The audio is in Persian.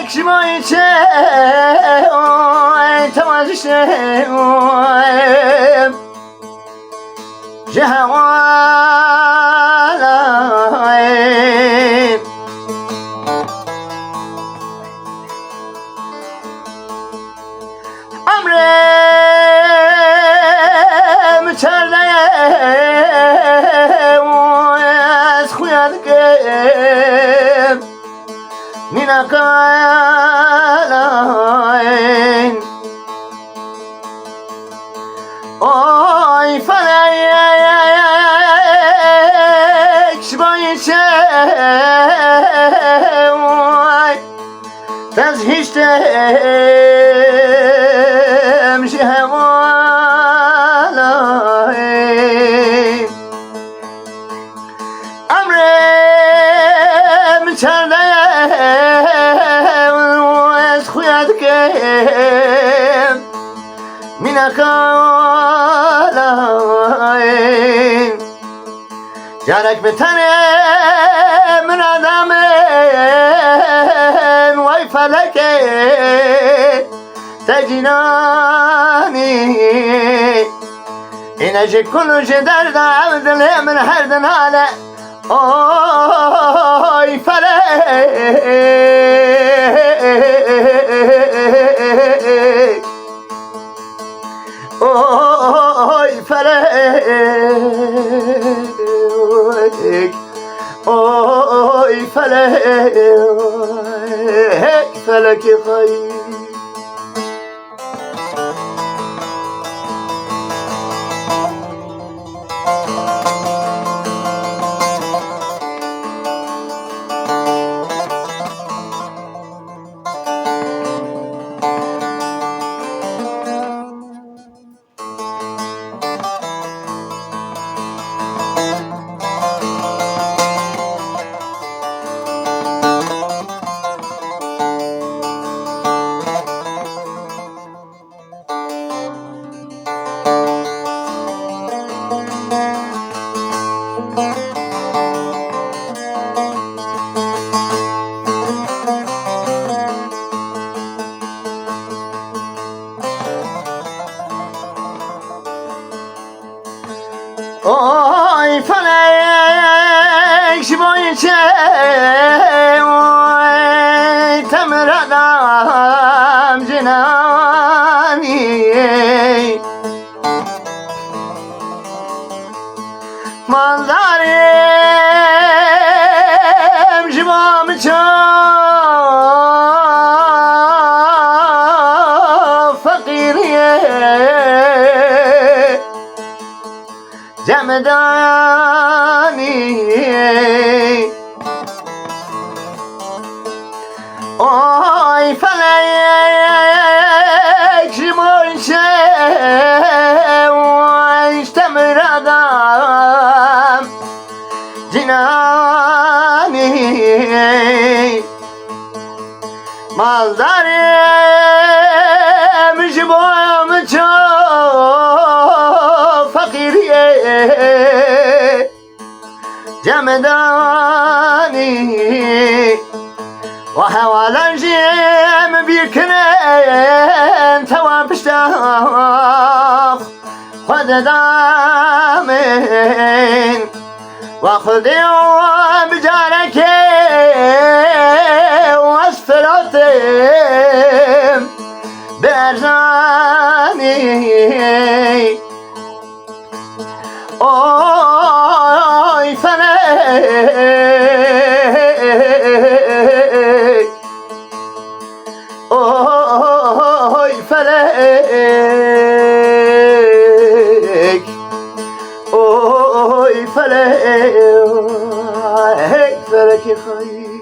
شمای چه توازش جهوان عمرم چرده از خویاد که نینا کالاین آی فلک شبای چه تزهیشتم شهوالای امرم چرده از خویاد که مینکالای جارک به تنم ندامن وای فلکه تجینانی اینجا کلوش درد عبدالله من هر دناله آی فلک آی فلک آی فلک فلک خیر آی فلک شبای چه تمردم جنانی منظرم شبام چه فقیریه جمدانی آی فلک شمای شوش تمردم جنانی مالدارم شبام چو فقیریه جمدانی و حوالا جیم بیکنن توان پشتاق خود دامن و خودی بجارک و اسفلاتم برزانی آی فلک آی فلک آی فلک فلک خیر